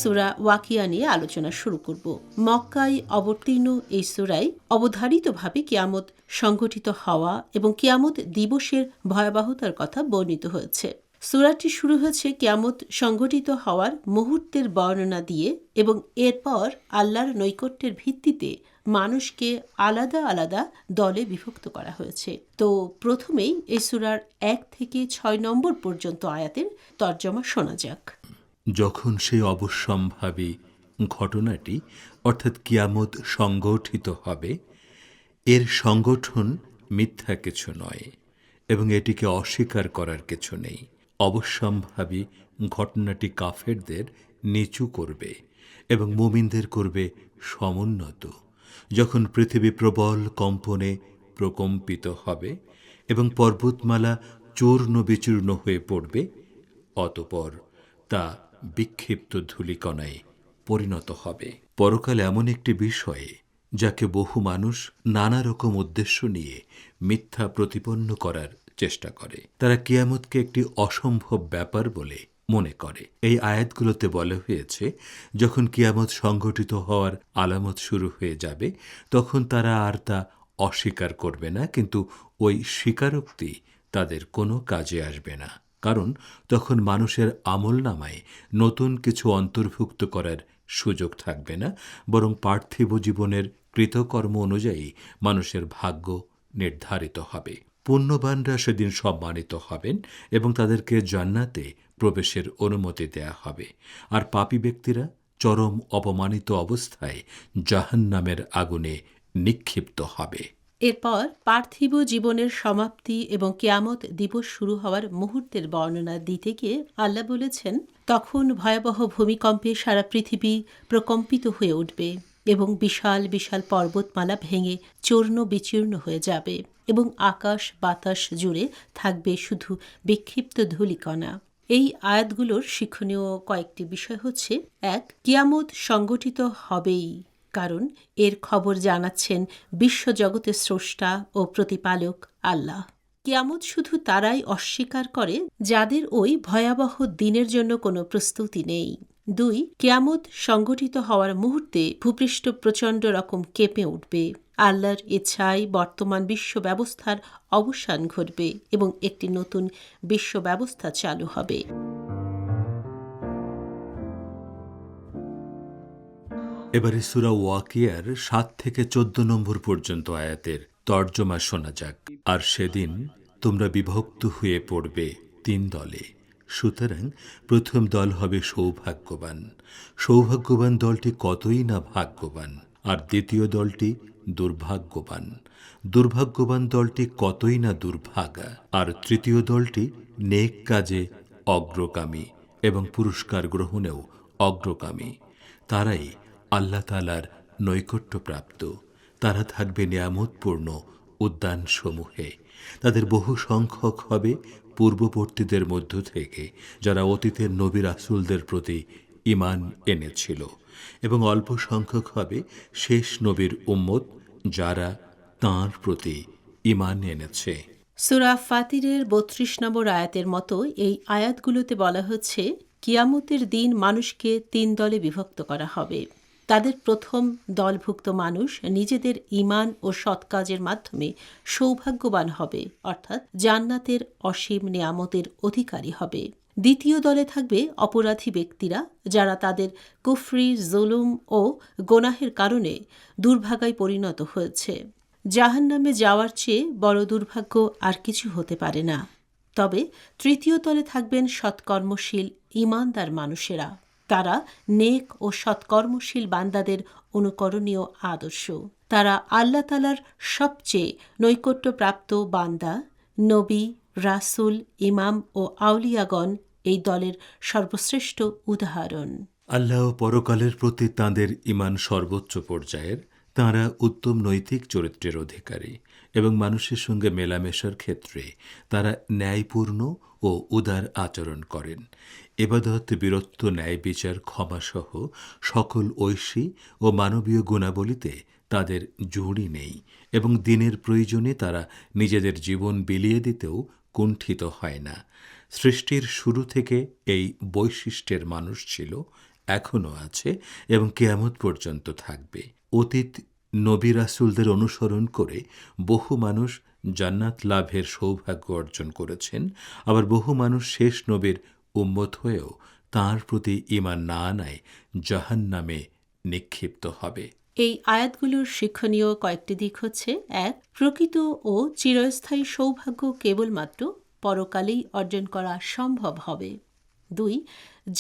সূরা ওয়াকিয়া নিয়ে আলোচনা শুরু করব। মক্কায় অবতীর্ণ এই সূরায় অবধারিতভাবে কিয়ামত সংঘটিত হওয়া এবং কিয়ামত দিবসের ভয়াবহতার কথা বর্ণিত হয়েছে। সূরাটি শুরু হয়েছে কিয়ামত সংঘটিত হওয়ার মুহূর্তের বর্ণনা দিয়ে এবং এরপর আল্লাহর নৈকট্যের ভিত্তিতে মানুষকে আলাদা আলাদা দলে বিভক্ত করা হয়েছে। তো প্রথমেই এই সূরার 1 থেকে 6 নম্বর পর্যন্ত আয়াতের তর্জমা শোনা যাক। যখন সেই অবশ্যম্ভাবী ঘটনাটি অর্থাৎ কিয়ামত সংগঠিত হবে, এর সংগঠন মিথ্যা কিছু নয় এবং এটিকে অস্বীকার করার কিছু নেই। অবশ্যম্ভাবী ঘটনাটি কাফেরদের নিচু করবে এবং মুমিনদের করবে সমুন্নত। যখন পৃথিবী প্রবল কম্পনে প্রকম্পিত হবে এবং পর্বতমালা চূর্ণ বিচূর্ণ হয়ে পড়বে, অতঃপর তা বিক্ষিপ্ত ধূলিকণায় পরিণত হবে। পরকাল এমন একটি বিষয়ে যাকে বহু মানুষ নানা রকম উদ্দেশ্য নিয়ে মিথ্যা প্রতিপন্ন করার চেষ্টা করে। তারা কিয়ামতকে একটি অসম্ভব ব্যাপার বলে মনে করে। এই আয়াতগুলোতে বলা হয়েছে, যখন কিয়ামত সংঘটিত হওয়ার আলামত শুরু হয়ে যাবে, তখন তারা আর তা অস্বীকার করবে না, কিন্তু ওই স্বীকারোক্তি তাদের কোনো কাজে আসবে না। কারণ তখন মানুষের আমলনামায় নতুন কিছু অন্তর্ভুক্ত করার সুযোগ থাকবে না, বরং পার্থিব জীবনের কৃতকর্ম অনুযায়ী মানুষের ভাগ্য নির্ধারিত হবে। পুণ্যবানরা সেদিন সম্মানিত হবেন এবং তাদেরকে জান্নাতে প্রবেশের অনুমতি দেয়া হবে, আর পাপী ব্যক্তিরা চরম অপমানিত অবস্থায় জাহান্নামের আগুনে নিক্ষিপ্ত হবে। এরপর পার্থিব জীবনের সমাপ্তি এবং কিয়ামত দিবস শুরু হওয়ার মুহূর্তের বর্ণনা দিতে গিয়ে আল্লাহ বলেছেন, তখন ভয়াবহ ভূমিকম্পে সারা পৃথিবী প্রকম্পিত হয়ে উঠবে এবং বিশাল বিশাল পর্বতমালা ভেঙে চূর্ণ বিচূর্ণ হয়ে যাবে এবং আকাশ বাতাস জুড়ে থাকবে শুধু বিক্ষিপ্ত ধূলিকণা। এই আয়াতগুলোর শিক্ষণীয় কয়েকটি বিষয় হচ্ছে: 1. কিয়ামত সংগঠিত হবেই, কারণ এর খবর জানাচ্ছেন বিশ্বজগতের স্রষ্টা ও প্রতিপালক আল্লাহ। কিয়ামত শুধু তারাই অস্বীকার করে যাদের ওই ভয়াবহ দিনের জন্য কোনো প্রস্তুতি নেই। 2. কিয়ামত সংগঠিত হওয়ার মুহূর্তে ভূপৃষ্ঠ প্রচণ্ড রকম কেঁপে উঠবে। আল্লাহর ইচ্ছায় বর্তমান বিশ্ব ব্যবস্থার অবসান ঘটবে এবং একটি নতুন বিশ্ব ব্যবস্থা চালু হবে। এবারে সূরা ওয়াকিয়ার 7 থেকে 14 নম্বর পর্যন্ত আয়াতের তর্জমা শোনা যাক। আর সেদিন তোমরা বিভক্ত হয়ে পড়বে 3 দলে। সুতরাং প্রথম দল হবে সৌভাগ্যবান। সৌভাগ্যবান দলটি কতই না ভাগ্যবান। আর দ্বিতীয় দলটি দুর্ভাগ্যবান। দুর্ভাগ্যবান দলটি কতই না দুর্ভাগা। আর তৃতীয় দলটি নেক কাজে অগ্রগামী এবং পুরস্কার গ্রহণেও অগ্রগামী। তারাই আল্লাহ তাআলার নৈকট্যপ্রাপ্ত। তারা থাকবে নিয়ামতপূর্ণ উদ্যানসমূহে। তাদের বহু সংখ্যক হবে পূর্ববর্তীদের মধ্য থেকে যারা অতীতের নবী রাসূলদের প্রতি ঈমান এনেছিল, এবং অল্প সংখ্যক হবে শেষ নবীর উম্মত যারা তাঁর প্রতি ঈমান এনেছে। সূরা ফাতিরের ৩২ নম্বর আয়াতের মতো এই আয়াতগুলোতে বলা হচ্ছে, কিয়ামতের দিন মানুষকে 3 দলে বিভক্ত করা হবে। তাদের প্রথম দলভুক্ত মানুষ নিজেদের ঈমান ও সৎ কাজের মাধ্যমে সৌভাগ্যবান হবে, অর্থাৎ জান্নাতের অসীম নিয়ামতের অধিকারী হবে। দ্বিতীয় দলে থাকবে অপরাধী ব্যক্তিরা, যারা তাদের কুফরি, জুলুম ও গোনাহের কারণে দুর্ভাগায় পরিণত হয়েছে। জাহান্নামে যাওয়ার চেয়ে বড় দুর্ভাগ্য আর কিছু হতে পারে না। তবে তৃতীয় তলে থাকবেন সৎকর্মশীল ঈমানদার মানুষেরা। তারা নেক ও সৎকর্মশীল বান্দাদের অনুকরণীয় আদর্শ। তারা আল্লাহ তাআলার সবচেয়ে নৈকট্যপ্রাপ্ত বান্দা। নবী, রাসূল, ইমাম ও আউলিয়াগণ এই দলের সর্বশ্রেষ্ঠ উদাহরণ। আল্লাহ ও পরকালের প্রতি তাঁদের ঈমান সর্বোচ্চ পর্যায়ের। তাঁরা উত্তম নৈতিক চরিত্রের অধিকারী এবং মানুষের সঙ্গে মেলামেশার ক্ষেত্রে তারা ন্যায়পূর্ণ ও উদার আচরণ করেন। ইবাদত, বীরত্ব, ন্যায় বিচার, ক্ষমাসহ সকল ঐশী ও মানবীয় গুণাবলীতে তাদের জুড়ি নেই এবং দিনের প্রয়োজনে তারা নিজেদের জীবন বিলিয়ে দিতেও কুণ্ঠিত হয় না। সৃষ্টির শুরু থেকে এই বৈশিষ্ট্যের মানুষ ছিল এখনও আছে এবং কিয়ামত পর্যন্ত থাকবে। অতীত নবী রাসূলদের অনুসরণ করে বহু মানুষ জান্নাত লাভের সৌভাগ্য অর্জন করেছেন, আবার বহু মানুষ শেষ নবীর উম্মত হয়েও তাঁর প্রতি ঈমান না আনায় জাহান্নামে নিক্ষিপ্ত হবে। এই আয়াতগুলোর শিক্ষণীয় কয়েকটি দিক হচ্ছে: ১. প্রকৃত ও চিরস্থায়ী সৌভাগ্য কেবলমাত্র পরকালেই অর্জন করা সম্ভব হবে। ২.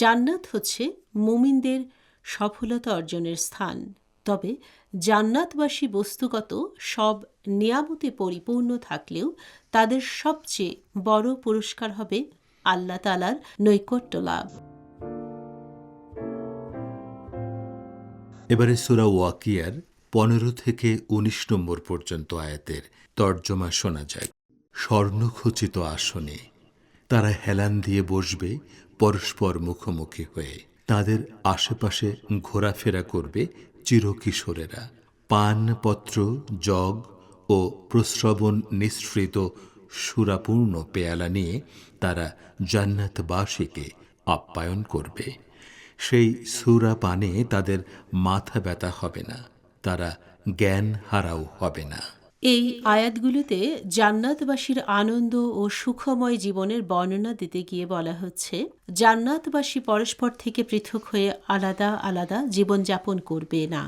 জান্নাত হচ্ছে মুমিনদের সফলতা অর্জনের স্থান, তবে জান্নাতবাসী বস্তুগত সব নিয়ামতে পরিপূর্ণ থাকলেও তাদের সবচেয়ে বড় পুরস্কার হবে আল্লাহ তাআলার নৈকট্য লাভ। এবারে সূরা ওয়াকিয়ার ১৫ থেকে ১৯ নম্বর পর্যন্ত আয়াতের তর্জমা শোনা যায়। স্বর্ণখচিত আসনে তারা হেলান দিয়ে বসবে পরস্পর মুখোমুখি হয়ে। তাদের আশেপাশে ঘোরাফেরা করবে চিরকিশোরেরা। পানপত্র, জগ ও প্রস্রবণ নিঃসৃত সুরাপূর্ণ পেয়ালা নিয়ে তারা জান্নাতবাসীকে আপ্যায়ন করবে। সেই সুরা পানে তাদের মাথা ব্যথা হবে না, তারা জ্ঞান হারাও হবে না। এই আয়াতগুলোতে জান্নাতবাসীর আনন্দ ও সুখময় জীবনের বর্ণনা দিতে গিয়ে বলা হচ্ছে, জান্নাতবাসী পরস্পর থেকে পৃথক হয়ে আলাদা আলাদা জীবনযাপন করবে না,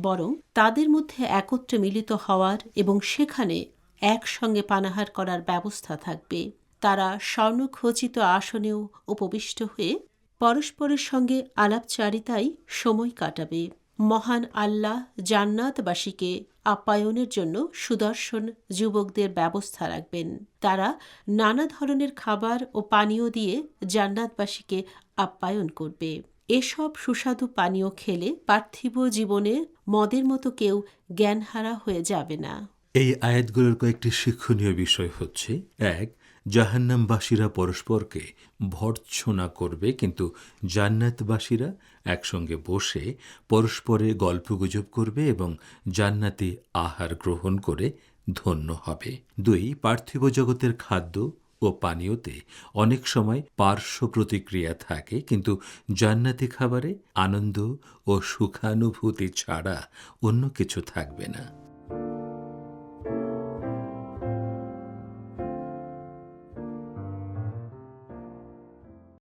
বরং তাদের মধ্যে একত্রে মিলিত হওয়ার এবং সেখানে একসঙ্গে পানাহার করার ব্যবস্থা থাকবে। তারা স্বর্ণখচিত আসনেও উপবিষ্ট হয়ে পরস্পরের সঙ্গে আলাপচারিতায় সময় কাটাবে। মহান আল্লাহ জান্নাতবাসীকে আপ্যায়নের জন্য সুদর্শন যুবকদের ব্যবস্থা রাখবেন। তারা নানা ধরনের খাবার ও পানীয় দিয়ে জান্নাতবাসীকে আপ্যায়ন করবে। এসব সুস্বাদু পানীয় খেলে পার্থিব জীবনে মদের মতো কেউ জ্ঞানহারা হয়ে যাবে না। এই আয়াতগুলোর কয়েকটি শিক্ষণীয় বিষয় হচ্ছে: ১. জাহান্নামবাসীরা পরস্পরকে ভর্ৎসনা করবে, কিন্তু জান্নাতবাসীরা একসঙ্গে বসে পরস্পরে গল্পগুজব করবে এবং জান্নাতি আহার গ্রহণ করে ধন্য হবে। ২. পার্থিব জগতের খাদ্য ও পানীয়তে অনেক সময় পার্শ্ব প্রতিক্রিয়া থাকে, কিন্তু জান্নাতি খাবারে আনন্দ ও সুখানুভূতি ছাড়া অন্য কিছু থাকবে না।